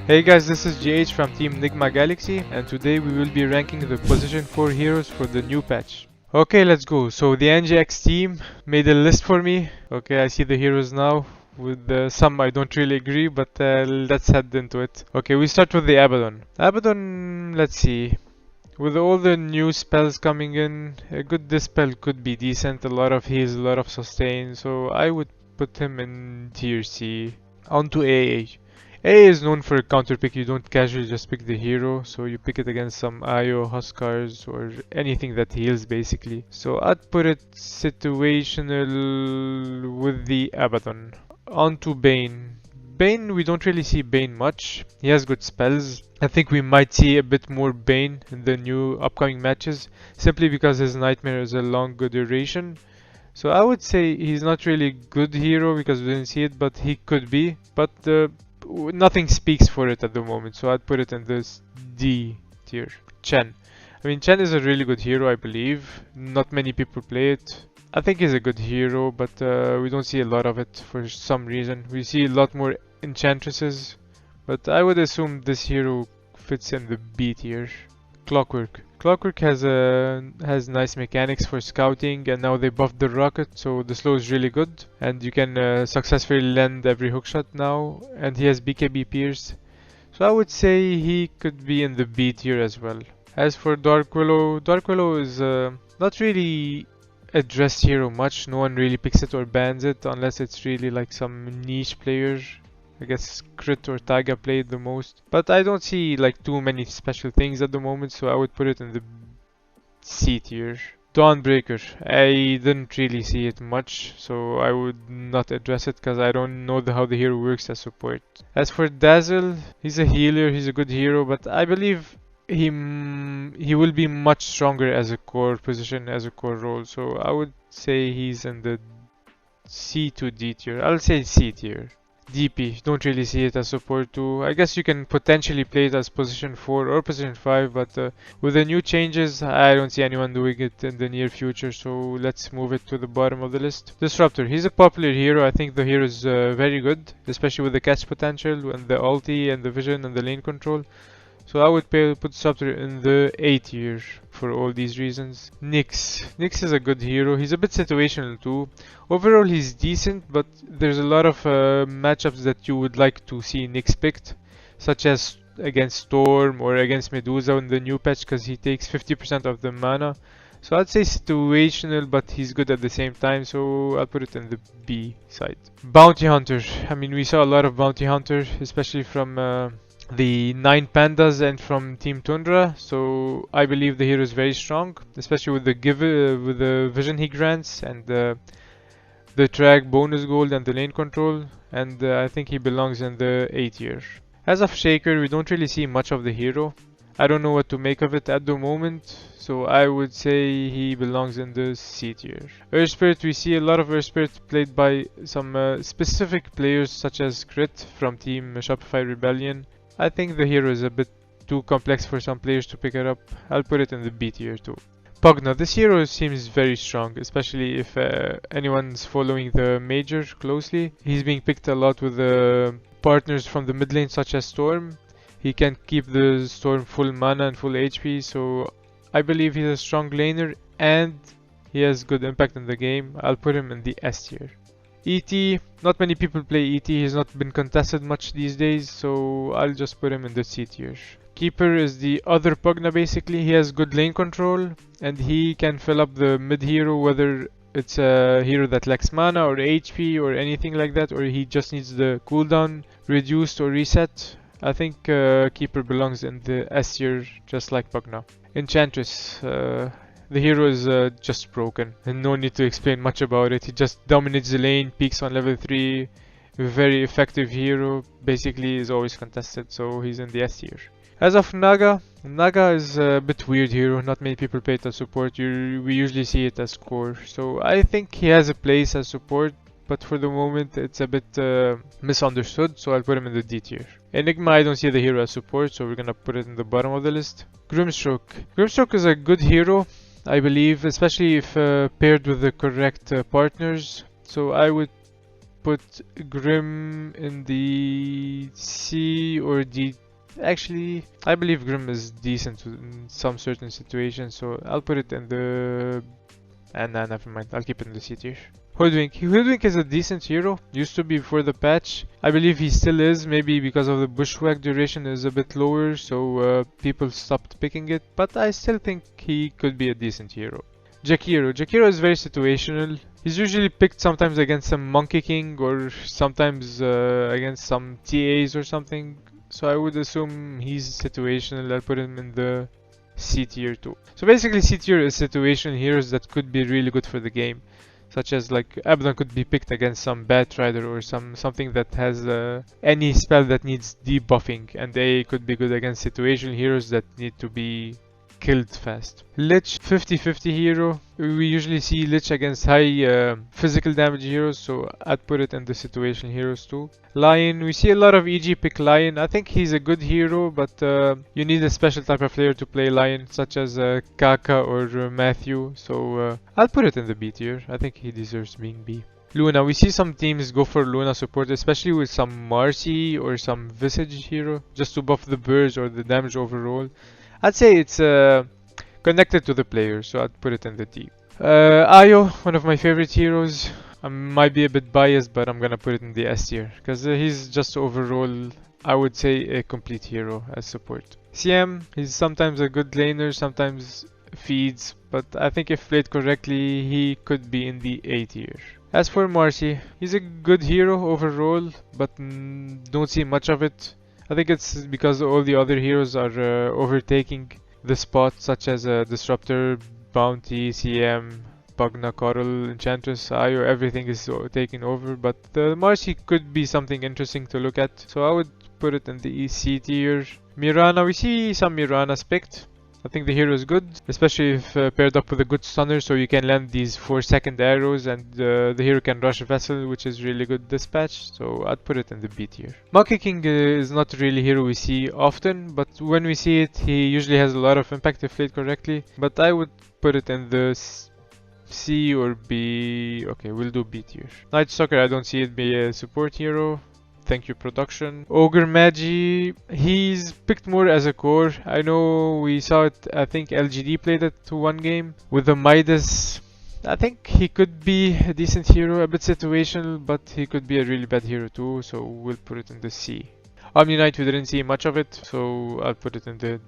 Hey guys, this is GH from Team Nigma Galaxy, and today we will be ranking the position 4 heroes for the new patch. Okay, let's go. So the NGX team made a list for me. Okay, I see the heroes now. With some I don't really agree, but let's head into it. Okay, we start with the Abaddon. Abaddon, let's see. With all the new spells coming in, a good dispel could be decent. A lot of heals, a lot of sustain. So I would put him in tier C. On to AA. A is known for a counter pick. You don't casually just pick the hero, so you pick it against some IO, Huskars, or anything that heals basically. So I'd put it situational with the Abaddon. On to Bane. Bane, we don't really see Bane much. He has good spells. I think we might see a bit more Bane in the new upcoming matches, simply because his Nightmare is a long good duration. So I would say he's not really good hero because we didn't see it, but he could be. But nothing speaks for it at the moment, so I'd put it in this D tier. Chen. I mean, Chen is a really good hero, I believe. Not many people play it. I think he's a good hero, but we don't see a lot of it for some reason. We see a lot more enchantresses, but I would assume this hero fits in the B tier. Clockwork. Clockwork has nice mechanics for scouting, and now they buffed the rocket, so the slow is really good, and you can successfully land every hookshot now, and he has BKB Pierce. So I would say he could be in the B tier as well. As for Dark Willow is not really addressed hero much. No one really picks it or bans it unless it's really like some niche player. I guess Crit or Taiga played the most. But I don't see like too many special things at the moment, so I would put it in the C tier. Dawnbreaker. I didn't really see it much, so I would not address it because I don't know how the hero works as support. As for Dazzle, he's a healer, he's a good hero, but I believe he will be much stronger as a core position, as a core role, so I would say he's in the C to D tier. I'll say C tier. DP, don't really see it as support too. I guess you can potentially play it as position 4 or position 5, but with the new changes, I don't see anyone doing it in the near future, so let's move it to the bottom of the list. Disruptor, he's a popular hero. I think the hero is very good, especially with the catch potential and the ulti and the vision and the lane control. So I would put Disruptor in the A tier for all these reasons. Nyx is a good hero. He's a bit situational too. Overall he's decent, but there's a lot of matchups that you would like to see Nyx picked, such as against Storm or against Medusa in the new patch, because he takes 50% of the mana. So I'd say situational, but he's good at the same time, so I'll put it in the B side. Bounty Hunter. I mean, we saw a lot of Bounty Hunter, especially from the 9 pandas and from Team Tundra, so I believe the hero is very strong, especially with the vision he grants and the track bonus gold and the lane control, and I think he belongs in the A tier. As of Shaker, we don't really see much of the hero. I don't know what to make of it at the moment, so I would say he belongs in the C tier. Earth Spirit, we see a lot of Earth Spirit played by some specific players such as Crit from Team Shopify Rebellion. I think the hero is a bit too complex for some players to pick it up. I'll put it in the B tier too. Pugna. This hero seems very strong, especially if anyone's following the major closely. He's being picked a lot with partners from the mid lane such as Storm. He can keep the Storm full mana and full HP, so I believe he's a strong laner and he has good impact in the game. I'll put him in the S tier. ET, not many people play ET, he's not been contested much these days, so I'll just put him in the C tier. Keeper is the other Pugna basically. He has good lane control and he can fill up the mid hero, whether it's a hero that lacks mana or HP or anything like that, or he just needs the cooldown reduced or reset. I think Keeper belongs in the S tier, just like Pugna. Enchantress. The hero is just broken, and no need to explain much about it. He just dominates the lane, peaks on level 3, very effective hero, basically is always contested, so he's in the S tier. As of Naga, Naga is a bit weird hero, not many people play it as support, we usually see it as core, so I think he has a place as support, but for the moment it's a bit misunderstood, so I'll put him in the D tier. Enigma, I don't see the hero as support, so we're gonna put it in the bottom of the list. Grimstroke. Grimstroke is a good hero, I believe, especially if paired with the correct partners. So I would put Grim in the C or D. Actually, I believe Grim is decent in some certain situations, so I'll put it in the... And nah, never mind, I'll keep it in the C tier. Hoodwink. Hoodwink is a decent hero, used to be before the patch. I believe he still is, maybe because of the bushwhack duration is a bit lower, so people stopped picking it, but I still think he could be a decent hero. Jakiro. Jakiro is very situational. He's usually picked sometimes against some Monkey King or sometimes against some TAs or something. So I would assume he's situational. I'll put him in the C tier too. So basically C tier is situational heroes that could be really good for the game. Such as like Abaddon could be picked against some Batrider or something that has any spell that needs debuffing, and they could be good against situational heroes that need to be killed fast. Lich, 50-50 hero. We usually see Lich against high physical damage heroes, so I'd put it in the situational heroes too. Lion, we see a lot of EG pick Lion. I think he's a good hero, but you need a special type of player to play Lion, such as Kaka or Matthew, so I'll put it in the B tier. I think he deserves being B. Luna, we see some teams go for Luna support, especially with some Marcy or some Visage hero, just to buff the burst or the damage overall. I'd say it's connected to the player, so I'd put it in the D. Ayo, one of my favorite heroes. I might be a bit biased, but I'm gonna put it in the S tier, because he's just overall, I would say, a complete hero as support. CM, he's sometimes a good laner, sometimes feeds, but I think if played correctly, he could be in the A tier. As for Marcy, he's a good hero overall, but don't see much of it. I think it's because all the other heroes are overtaking the spot, such as Disruptor, Bounty, CM, Pugna, Coral, Enchantress, Ayo, everything is taken over, but Marcy could be something interesting to look at, so I would put it in the C tier. Mirana, we see some Miranas picked. I think the hero is good, especially if paired up with a good stunner, so you can land these 4-second arrows and the hero can rush a vessel, which is really good this patch, so I'd put it in the B tier. Monkey King is not really a hero we see often, but when we see it, he usually has a lot of impact if played correctly, but I would put it in the C or B. Okay, we'll do B tier. Night Stalker, I don't see it be a support hero. Thank you, production. Ogre Magi, he's picked more as a core. I know we saw it, I think LGD played it to one game with the Midas. I think he could be a decent hero, a bit situational, but he could be a really bad hero too, so we'll put it in the C. Omni Knight, we didn't see much of it, so I'll put it in the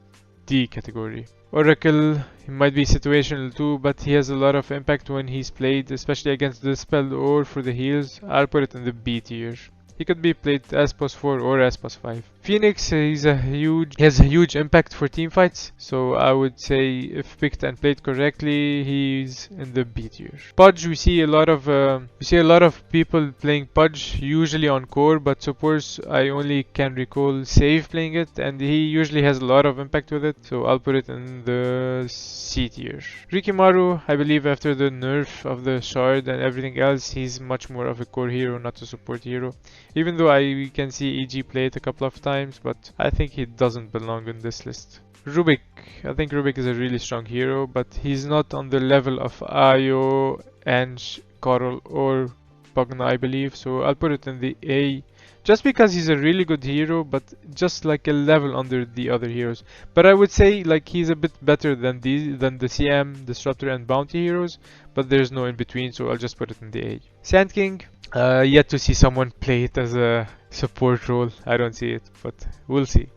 D category. Oracle, he might be situational too, but he has a lot of impact when he's played, especially against the spell or for the heals. I'll put it in the B tier. He could be played as +4 or as +5. Phoenix, he has a huge impact for team fights, so I would say if picked and played correctly, he's in the B tier. Pudge, we see a lot of people playing Pudge, usually on core, but supports I only can recall Save playing it, and he usually has a lot of impact with it, so I'll put it in the C tier. Rikimaru, I believe after the nerf of the shard and everything else, he's much more of a core hero, not a support hero. Even though I can see EG play it a couple of times, but I think he doesn't belong in this list. Rubik, I think Rubik is a really strong hero, but he's not on the level of Ayo, Ange, Coral or Pugna, I believe, so I'll put it in the A. Just because he's a really good hero, but just like a level under the other heroes. But I would say like he's a bit better than the CM, Disruptor and Bounty heroes, but there's no in between, so I'll just put it in the A. Sand King, yet to see someone play it as a support role. I don't see it, but we'll see.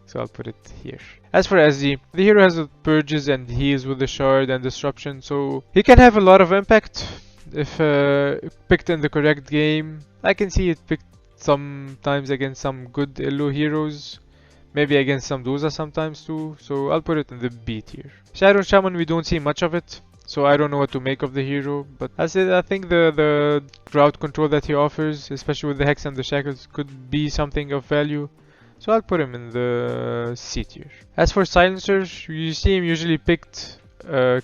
So I'll put it here. As for SG, the hero has purges and heals with the shard and disruption, so he can have a lot of impact if picked in the correct game. I can see it picked sometimes against some good elo heroes, maybe against some Doza sometimes too, so I'll put it in the B tier. Shadow Shaman, we don't see much of it, so I don't know what to make of the hero, but as I said, I think the crowd control that he offers, especially with the Hex and the Shackles, could be something of value, so I'll put him in the C tier. As for Silencers, you see him usually picked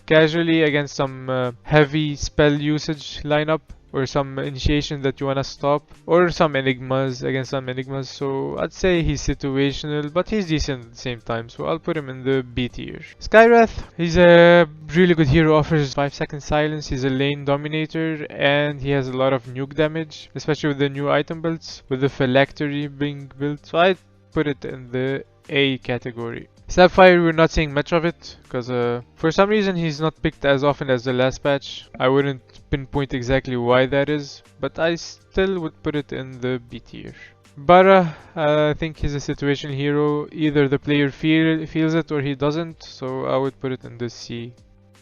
casually against some heavy spell usage lineup, or some initiation that you wanna stop, or some enigmas against some enigmas. So I'd say he's situational, but he's decent at the same time. So I'll put him in the B tier. Skywrath, he's a really good hero, offers 5-second silence. He's a lane dominator, and he has a lot of nuke damage, especially with the new item builds, with the phylactery being built. So I'd put it in the A category. Sapphire, we're not seeing much of it, because for some reason he's not picked as often as the last patch. I wouldn't pinpoint exactly why that is, but I still would put it in the B tier. Bara, I think he's a situation hero. Either the player feels it or he doesn't, so I would put it in the C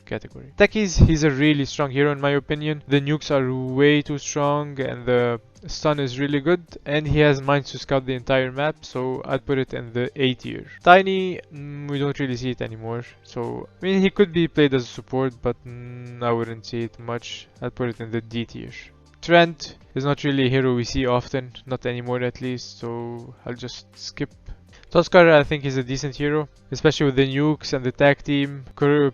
category. Techies, he's a really strong hero in my opinion. The nukes are way too strong and the stun is really good, and he has mines to scout the entire map, so I'd put it in the A tier. Tiny, we don't really see it anymore, so I mean he could be played as a support, but I wouldn't see it much. I'd put it in the D tier. Trent is not really a hero we see often, not anymore at least, so I'll just skip. Toskar, I think he's a decent hero, especially with the nukes and the tag team.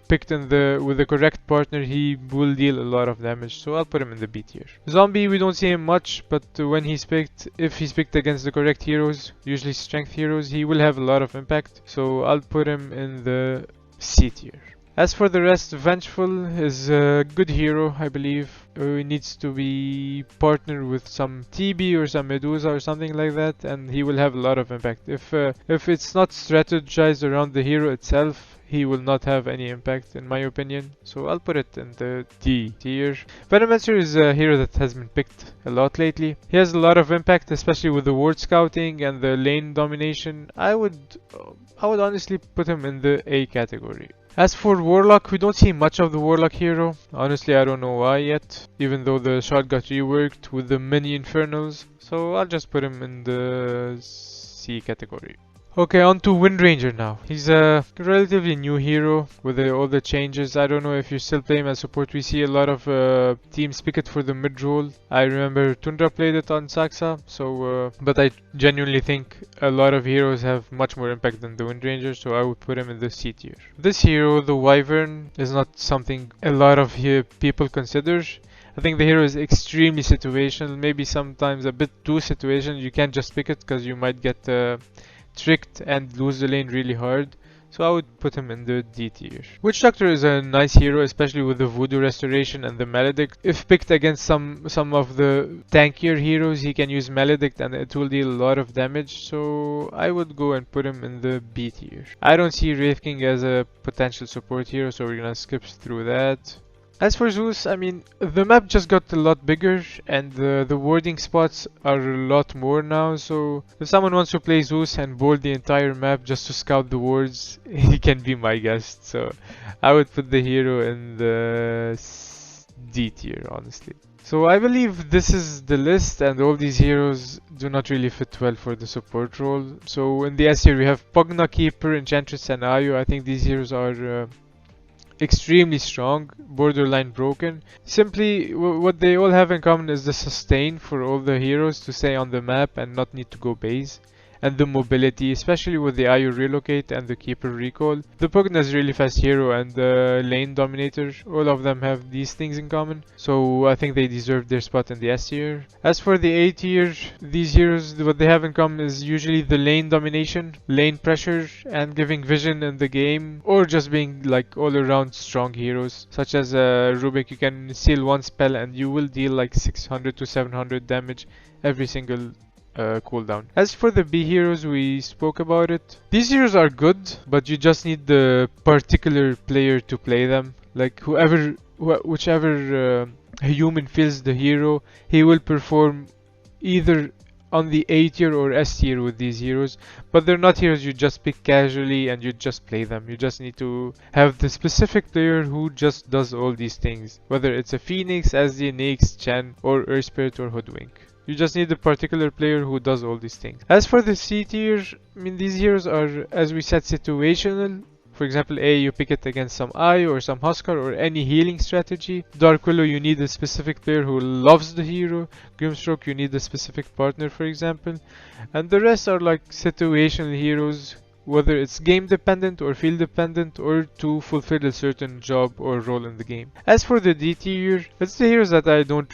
Picked with the correct partner, he will deal a lot of damage, so I'll put him in the B tier. Zombie, we don't see him much, but when he's picked, if he's picked against the correct heroes, usually strength heroes, he will have a lot of impact, so I'll put him in the C tier. As for the rest, Vengeful is a good hero, I believe. He needs to be partnered with some TB or some Medusa or something like that, and he will have a lot of impact. If it's not strategized around the hero itself, he will not have any impact in my opinion. So I'll put it in the D tier. Venomancer is a hero that has been picked a lot lately. He has a lot of impact, especially with the ward scouting and the lane domination. I would honestly put him in the A category. As for Warlock, we don't see much of the Warlock hero. Honestly, I don't know why yet, even though the shot got reworked with the mini Infernals. So I'll just put him in the C category. Okay, on to Windranger now. He's a relatively new hero with all the changes. I don't know if you still play him as support. We see a lot of teams pick it for the mid role. I remember Tundra played it on Saxa, so but I genuinely think a lot of heroes have much more impact than the Windranger, so I would put him in the C tier. This hero, the Wyvern, is not something a lot of people consider. I think the hero is extremely situational, maybe sometimes a bit too situational. You can't just pick it because you might get tricked and lose the lane really hard, so I would put him in the D tier. Witch Doctor is a nice hero, especially with the Voodoo Restoration and the Maledict. If picked against some of the tankier heroes, he can use Maledict and it will deal a lot of damage, so I would go and put him in the B tier. I don't see Wraith King as a potential support hero, so we're gonna skip through that. As for Zeus, I mean, the map just got a lot bigger and the warding spots are a lot more now, so if someone wants to play Zeus and board the entire map just to scout the wards, he can be my guest. So I would put the hero in the D tier, honestly. So I believe this is the list, and all these heroes do not really fit well for the support role. So in the S tier we have Pugna, Keeper, Enchantress and Ayo. I think these heroes are extremely strong, borderline broken. Simply what they all have in common is the sustain for all the heroes to stay on the map and not need to go base, and the mobility, especially with the Ayo relocate and the Keeper recall. The Pugna is really fast hero and the lane dominator, all of them have these things in common, so I think they deserve their spot in the S tier. As for the A tier, these heroes, what they have in common is usually the lane domination, lane pressure, and giving vision in the game, or just being like all around strong heroes, such as Rubik. You can seal one spell and you will deal like 600 to 700 damage every single cooldown. As for the B heroes, we spoke about it. These heroes are good, but you just need the particular player to play them. Like whichever human feels the hero, he will perform either on the A tier or S tier with these heroes, but they're not heroes you just pick casually and you just play them. You just need to have the specific player who just does all these things, whether it's a Phoenix, Azzy, Nyx, Chen, or Earth Spirit or Hoodwink. You just need a particular player who does all these things. As for the C tier, I mean, these heroes are, as we said, situational. For example, A, you pick it against some Eye or some Huskar or any healing strategy. Dark Willow, you need a specific player who loves the hero. Grimstroke, you need a specific partner, for example. And the rest are like situational heroes whether it's game dependent or field dependent, or to fulfill a certain job or role in the game. As for the D tier, it's the heroes that I don't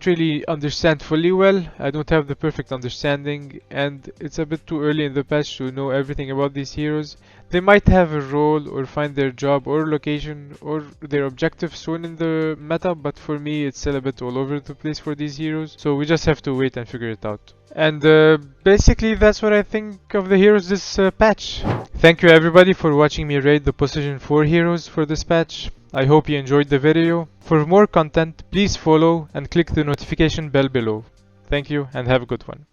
really understand fully well. I don't have the perfect understanding, and it's a bit too early in the patch to know everything about these heroes. They might have a role or find their job or location or their objective soon in the meta, but for me it's still a bit all over the place for these heroes, so we just have to wait and figure it out. And basically that's what I think of the heroes this patch. Thank you everybody for watching me raid the position 4 heroes for this patch. I hope you enjoyed the video. For more content, please follow and click the notification bell below. Thank you and have a good one.